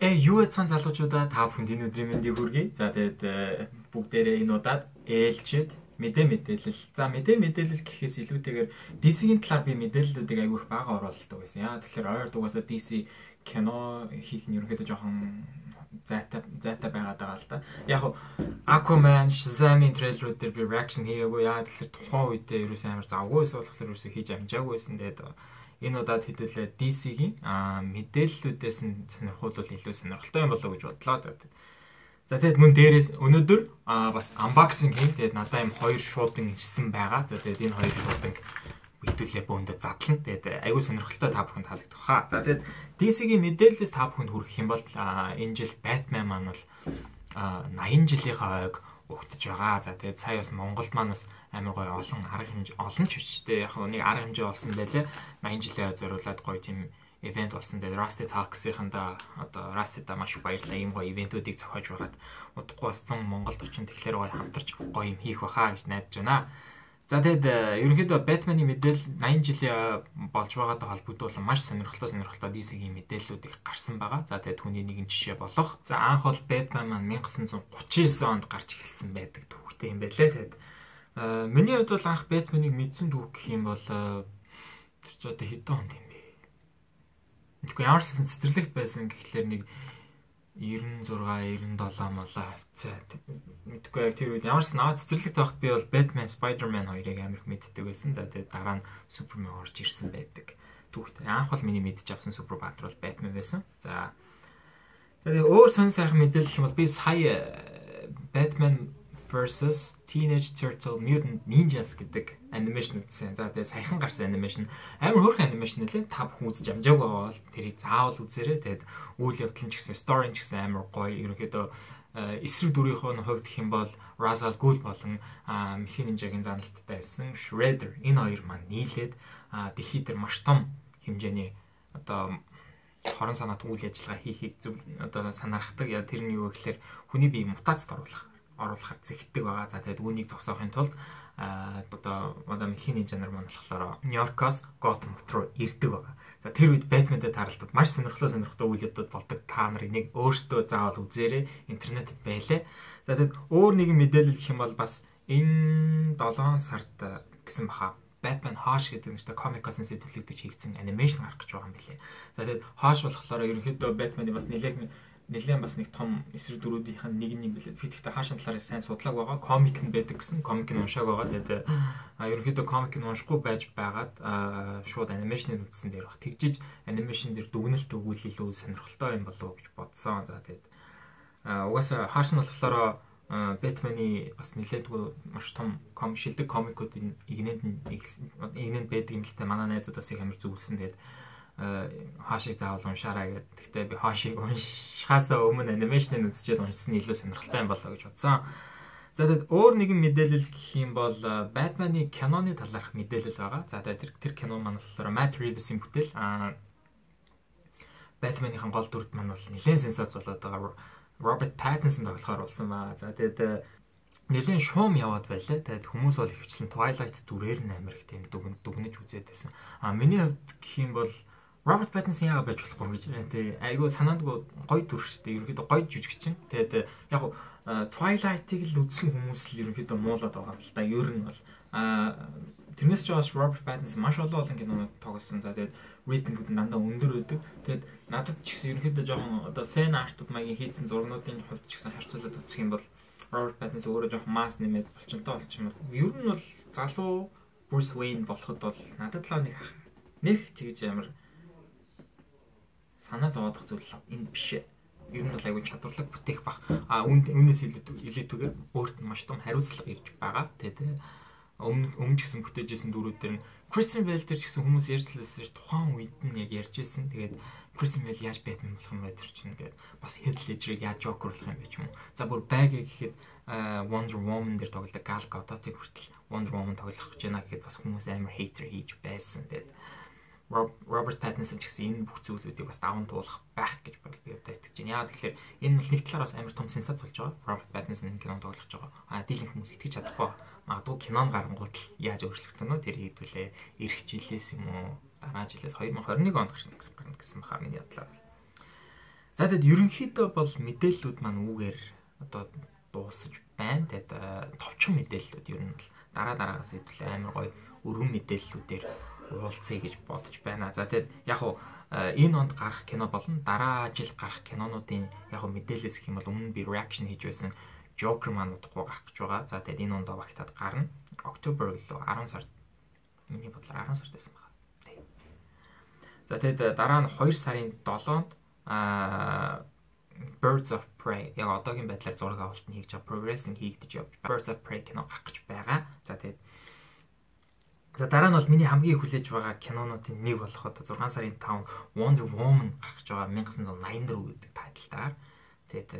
Юу яцхан залуучуудаа та бүхэнд энэ өдрийн мэндийг хүргэе. За тэгээд бүгдээрээ энэ удаад ээлжид мэдээлэл. За мэдээлэл гэхээс илүүтэйгээр DC-ийн талаар би мэдээллүүдийг айгүй их бага оруулдаг байсан. Яа тэгэхээр ойр дугаасаа DC кино хийх нь ерөнхийдөө жоохон зайтай байгаад байгаа л да. Яг нь Aquaman, Shazam-ийн трейлерүүд дээр би reaction хийгээгүй. Яа тэгэхээр тухайн үедээ ерөөсөө амар завгүй байсан болохоор ерөөсөө хийж амжаагүй байсан. Тэгээд энэ удаад хэдүүлээ DC-ийн мэдээллүүдээс нь сонирхолтой илүү сонирхолтой юм болов уу гэж бодлоо. За тэгээд мөн дээрээс өнөөдөр бас unboxing хийн. Тэгээд надад юм хоёр шуудын ирсэн байгаа. За тэгээд энэ хоёр шуудыг хэдүүлээ бөөндө задлана. Тэгээд аюул сонирхолтой та бүхэнд таалагдах хаа. За тэгээд DC-ийн мэдээллээс та бүхэнд хүргэх юм бол энэ жил Batman маань бол 80 жилийнхаа ойг өгтөж байгаа. За тэгээд сая бас Монголд маань бас амар гоё олон арга хэмжээ олон ч бичтэй яг нэг арга хэмжээ болсон байлээ. 80 жилийн зориулаад гоё тийм ивент болсон. Тэгээд Rusty Talks-ийнда одоо Rusty-да маш их баярлалаа. Ийм гоё ивентүүдийг зохиож байгаад удахгүй бас 100 Монголд очин тэгэхээр гоё хамтарч гоё юм хийх байхаа гэж найдаж байна. За тэгээд ерөнхийдөө Batman-ийн мэдээлэл 80 жилийн болж байгаатай холбогдуулан маш сонирхолтой DC-ийн мэдээллүүд их гарсан байгаа. За тэгээд түүний нэгэн жишээ болох. За анх бол Batman маань 1939 онд гарч эхэлсэн байдаг түүхтэй юм байлээ. Тэгээд миний хувьд бол анх Batman-ыг мэдсэн түүх гэх юм бол тэр ч одоо хэдэн онд юм бэ? Тэгэхгүй ямар ч гэсэн цэцэрлэгт байсан гэхлээр нэг 96 97 молоо хавцаа мэдгүй яг тэр үед ямар ч наа цэцэрлэгт байхад би бол Batman, Spider-Man хоёрыг амар их мэддэг байсан. За тэгээд дараа нь Superman орж ирсэн байдаг. Түүхтэй анх бол миний мэдж авсан супер баатар бол Batman байсан. За тэгээд өөр сонь сайхан мэдээлэл юм бол би сая Batman versus Teenage Turtle Mutant Ninjas гэдэг анимашн үзсэн. За тэгээд саяхан гарсан анимашн амар хөөрхөн анимашн нэлээ та бүхэн үзэж амжаагүй бол тэрийг заавал үзээрэй. Тэгээд үйл явдал нь ч гэсэн story нь ч гэсэн амар гоё. Ерөнхийдөө эсрэг дүрийнхөө хувьд гэх юм бол Ra's al Ghul болон Мэлхий Нинжагийн заналттай байсан Shredder энэ хоёр маань нийлээд дэлхий дээр маш том хэмжээний одоо хорон санаат үйл ажиллагаа хийхийг зөв одоо санаархдаг. Яа тэр нь юу гэхээр хүний биеийг мутацид оруулахар зэгтдэг байгаа. За тэгээд үүнийг зогсоохын тулд одоо Мэлхий Нинжа нар маань болохоор Нью-Йоркоос Готэм руу ирдэг байгаа. За тэр үед Batman-тэй тааралдаад маш сонирхолтой үйл явдлууд болдог. Та нарыг нэг өөрсдөө заавал үзээрэй. Интернетэд байлаа. За тэгээд өөр нэгэн мэдээлэл гэх юм бол бас энэ 7 сард гэсэн баха Batman Hush гэдэг нэртэй комикосын сэдвлэгдэж хийгдсэн анимашн гарах гэж байгаа юм билээ. За тэгээд Hush болохоор ерөнхийдөө Batman-ы бас нэлээд бас нэг том эсрэг дүрүүдийнх нь нэг билээ. Би тэгтээ Hush-ын талаар сайн судлааг байгаа. Комик нь байдаг гэсэн. Комик нь уншааг байгаа. Тэгээд ерөнхийдөө комик нь уншихгүй байж байгаад шууд анимашныг үзсэн дээр баг. Тэгжиж анимашн дээр дүгнэлт өгвөл илүү сонирхолтой юм болов уу гэж бодсон. За тэгээд угаасаа Hush нь болохоор Batman-ы бас нэлээдгүй маш том шилдэг комикуудын игнэнд байдаг юм л та манай найзууд бас их амар зөвлөсөн. Тэгээд Hush-ыг заавал уншаарай гэдэг. Гэхдээ би Hush-ыг уншихаасаа өмнө анимашныг үзчихэд уншсан илүү сонирхолтой юм болоо гэж бодсон. За тэгээд өөр нэгэн мэдээлэл гэх юм бол Batman-ы киноны талаарх мэдээлэл байгаа. За тэгээд тэр кино маань болохоор Matt Reeves-ийн бүтээл. Batman-ийн гол дүрд маань бол нэлээд сенсац болоод байгаа. Robert Pattinson тоглохоор болсон баа. За тэгээд нэлээд шуум яваад байлаа. Тэгээд хүмүүс бол хөвчлэн Twilight дүрээр нь амар их тийм дүгнэж үзээд байсан. Миний хувьд гэх юм бол Robert Pattinson яагаад байж болохгүй гэж байна. Тэгээд айгүй санаандгүй гоё дүр шүү дээ. Ерөнхийдөө гоё жүжигчин. Тэгээд яг Twilight-ыг л үзсэн хүмүүс л ерөнхийдөө муулаад байгаа юм л та. Ер нь бол тэрнээс ч бас Robert Pattinson маш олон кинонод тоглосон. Тэгээд рейтингүүд нь дандаа өндөр байдаг. Тэгээд надад ч гэсэн ерөнхийдөө жоохон одоо фэн артууд маягийн хийсэн зургуудын хувьд ч гэсэн харьцуулаад үзэх юм бол Robert Pattinson өөрөө жоохон масс нэмээд болчонтой болчих юм. Ер нь бол залуу Bruce Wayne болоход бол надад л нэг тэгж амар санаа зовоодох зүйл энэ биш. Ер нь бол аягүй чадварлаг бүтээх бах. Үүнээс илүүтэйгээр өөрт нь маш том хариуцлага ирж байгаа. Тэгээд өмнө ч гэсэн бүтээжсэн дүрүүд дээр нь Christian Bale дээр ч гэсэн хүмүүс ярьжлээсээ тухайн үед нь яг ярьжсэн. Тэгээд Christian Bale яаж Batman болох юм бэ тэр чинь ингээд бас Heath Ledger-ыг яаж Joker болох юм бэ ч юм уу. За бүр Bag-ийг гэхэд Wonder Woman дээр тоглодог Gal Gadot-ыг хүртэл Wonder Woman тоглох гэж байна гэхэд бас хүмүүс амар hater хийж байсан. Тэгээд Robert Pattinson ч гэсэн энэ бүх зүйлүүдийг бас даван туулах байх гэж би бодож итгэж байна. Яагаад тэгэхээр энэ бол нэг талаар бас амар том сенсац болж байгаа. Robert Pattinson энэ кинонд тоглож байгаа. Дийлэнх хүмүүс итгэж чадахгүй. Магадгүй кинонд гарангууд л яаж өөрчлөгдөн нь тэр хэдүүлээ эх жилээс юм уу дараа жилээс 2021 онд гарсан гэсэн бахаа миний бодлоор. За тэгэд ерөнхийдөө бол мэдээллүүд маань үүгээр одоо дуусаж байна. Тэгэд товчхон мэдээллүүд ер нь бол дараагаас хэвлээ амар гоё өргөн мэдээллүүдээр уулзъя гэж бодож байна. За тэгэд яг хуу энэ онд гарах кино болон дараа жил гарах кинонуудын яг хуу мэдээлэлс гэх юм бол өмнө би reaction хийж байсан Joker маань удахгүй гарах гэж байгаа. За тэгэд энэ онд багтаад гарна. October гэлөө 10 сард. Миний бодлоор 10 сард байсан байна. Тэг. За тэгэд дараа нь 2 сарын 7-нд Birds of Prey яг одоогийн байдлаар зураг авалт нь хийж байгаа progressing хийгдэж явж Birds of Prey кино гарах гэж байгаа. За тэгээд дараа нь бол миний хамгийн хүлээж байгаа кинонуудын нэг болох одоо 6 сарын 5 Wonder Woman гарах гэж байгаа 1984 гэдэг тайлтаар. Тэгээд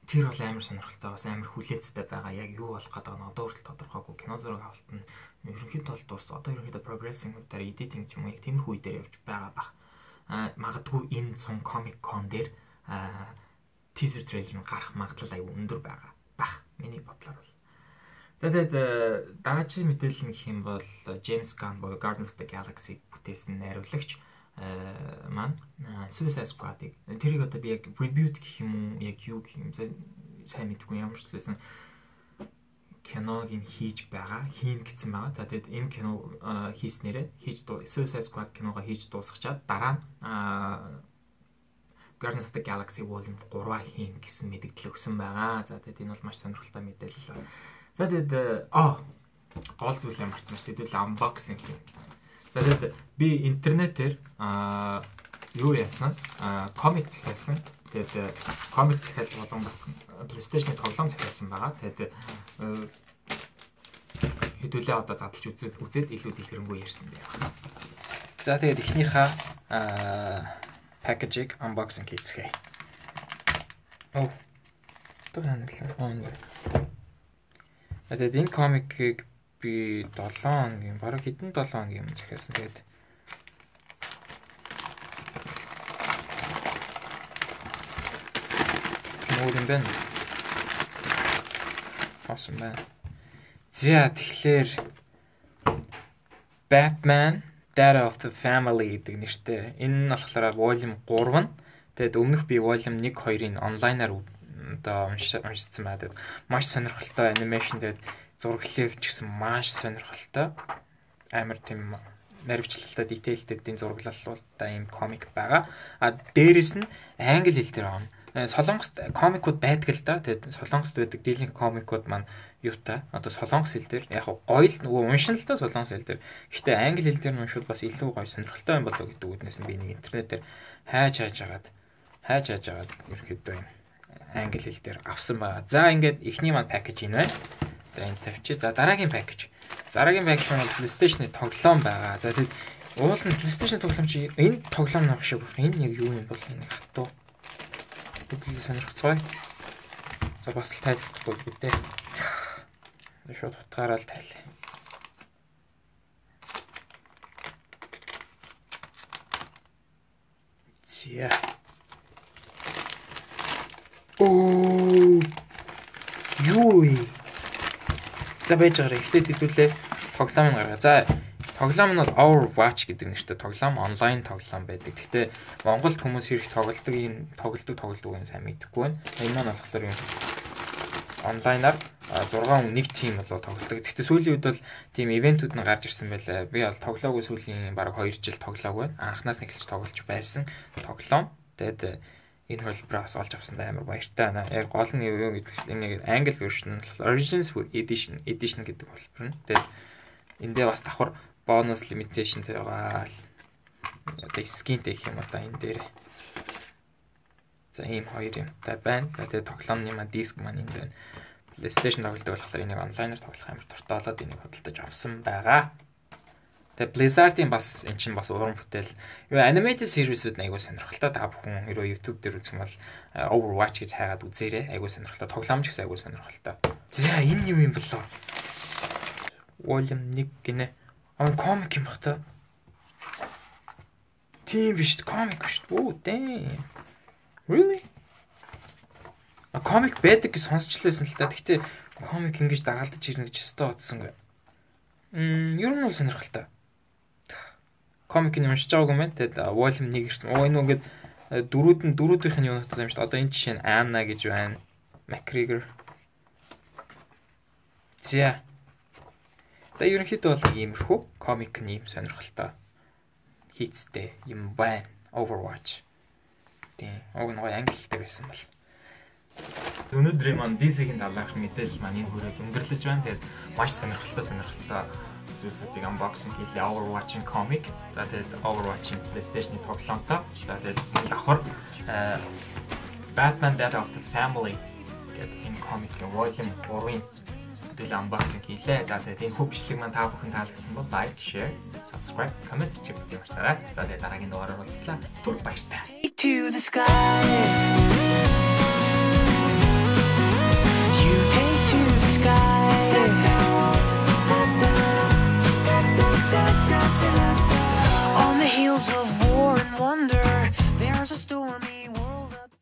тэр бол амар сонирхолтой бас амар хүлээцтэй байгаа. Яг юу болох гэдэг нь одоо хүртэл тодорхойгүй. Кино зураг авалт нь ерөнхийдөө бол дуус. Одоо ерөнхийдөө progressing дээр editing ч юм уу яг тиймэрхүү үе дээр явж байгаа бах. Магадгүй энэ цун Comic Con дээр teaser trailer нь гарах магадлал аюу өндөр байгаа бах миний бодлоор бол. За тэгээд дараагийн мэдээлэл нь гэх юм бол James Gunn буюу Guardians of the Galaxy бүтээсэн найруулагч маань Suicide Squad-ыг тэрийг одоо би яг reboot гэх юм уу яг юу гэх юм сайн мэдгүй ямар ч хэлсэн киног ин хийж байгаа хийн гэсэн байгаа. За тэгээд энэ кино хийснээрээ Suicide Squad киногоо хийж дуусгачаад дараа нь Guardians of the Galaxy Volume 3 хийн гэсэн мэдээлэл өгсөн байгаа. За тэгээд энэ бол маш сонирхолтой мэдээлэл. За тэгээд гол зүйлээ марцсан шүү дээ. Тэгэл unboxing хийн. За тэгээд би интернетээр юу яасан? Комик захиалсан. Тэгээд комик захиал болон бас PlayStation-ы тоглоом захиалсан байгаа. Тэгээд хэдүүлээ одоо задлж үзээд илүү дэлгэрэнгүй ярьсан байна. За тэгээд эхнийхээ package-ийг unboxing хийцгээе. Тэг хандлаа. Тэгээд энэ комикийг би 7 хоногийн бараг хэдэн 7 хоногийн өмнө захиалсан. Тэгээд өөр юм байна. Awesome байна. За тэгэхээр Batman Data of the Family гэдэг нэртэй. Энэ нь болохоор volume 3 нь. Тэгээд өмнөх би volume 1 2-ыг онлайнаар одоо уншсан байдаг. Маш сонирхолтой анимашн тэгээд зураглалыг ч гэсэн маш сонирхолтой. Амар тийм наривчлалтай детейлтэй тийм зураглалтай ийм комик байгаа. Дээрээс нь англи хэл дээр байна. Солонгост комикууд байдаг л да. Тэгээд солонгост байдаг дийлэнх комикууд маань юутай одоо солонгос хэл дээр яг гоё л нөгөө уншин л та солонгос хэл дээр. Гэхдээ англи хэл дээр уншвал бас илүү гоё сонирхолтой юм болоо гэдэг үднээс нь би нэг интернет дээр хайж агаад ерөөхдөө юм англи хэл дээр авсан байгаа. За ингээд эхний маань пакэж энэ байна. За энэ тавьчих. За дараагийн пакэж. Дараагийн пакэж нь PlayStation-ы тоглоом байгаа. За тэгээд уул нь PlayStation тоглоом чи энэ тоглоом нөх шиг байна. Энэ яг юу юм бол энэ хатуу. Бүгд сонирхцгаая. За бас л тайлбарлахгүй гэдэг. Шууд утгаараа л тайлаа. Зя. Юу вэ? За байж байгаа. Эхлээд хэдүүлээ тоглоомыг гаргаа. За тоглоом нь бол Overwatch гэдэг нэртэй тоглоом, онлайн тоглоом байдаг. Гэхдээ Монголд хүмүүс хэрэг тоглодог юм сайн мэдэхгүй байна. Энэ маань болохоор юм онлайнаар 6 хүн нэг тим болоо тоглодог. Гэхдээ сүүлийн үед бол тийм ивентүүд нь гарч ирсэн байлаа. Би бол тоглоагүй сүүлийн бараг 2 жил тоглоагүй. Анхнаас нь эхэлж тоглож байсан тоглоом. Тэгээд энэ хөлбраас олж авсандаа амар баяртай байна. Яг гол нь юу гэдэг энэ англи version Origins Edition гэдэг хөлбөр нь. Тэгээд эндээ бас давхар бонус limitation байгаа. Одоо скинтэй гэх юм одоо энэ дээр. За ийм хоёр юмтай байна. Тэгээд тоглоомны маань диск маань энд байна. PlayStation тоглодог болохоор энийг онлайнаар тоглох амар дуртай болоод энийг худалдаж авсан байгаа. Тэгээд Blizzard-ийн бас эн чинь бас уран бүтээл. Юу animated series-үүд айгуу сонирхолтой. Та бүхэн ерөө YouTube дээр үзэх юм бол Overwatch гэж хайгаад үзээрэй. Айгуу сонирхолтой. Тоглоом ч гэсэн айгуу сонирхолтой. За энэ юу юм болоо? Volume 1 гинэ. Комик юм бах та. Тийм биш комик биш. Оо damn. Really? Комик байдаг гэж сонсчлээсэн л та. Гэхдээ комик ингэж дагалдаж ирнэ гэж өстой бодсонгүй. Ер нь бол сонирхолтой. Комик нь уншиж байгаагүй юм байна. Тэгээд volume 1 ирсэн. Энэ үгээд дөрүүдийнх нь юунууд юм шүү дээ. Одоо энэ жишээ нь Anna гэж байна. McGregor. За ерөнхийдөө бол иймэрхүү комик нэм сонирхолтой хийцтэй юм байна. Overwatch. Тийм. Уг нь гоё англи хэлтэй байсан бол. Өнөөдрийн маань DC-ийн талаарх мэдээлэл маань энэ хүрээд өндөрлөж байна. Тэгээд маш сонирхолтой зүйлсүүдийг unboxing хийлээ. Overwatch-ing comic. За тэгээд Overwatch-ing PlayStation-ы тоглоомтой. За тэгээд давхар Batman Death of the Family гэдэг энэ comic-ийн volume 3-ын мэдээлэл unboxing хийлээ. За тэгээд энэ бичлэг маань та бүхэн таалагдсан бол like, share, subscribe, comment хийх хэрэгтэй байна. За тэгээд дараагийн дугаараар уулзлаа. Түр баяртай.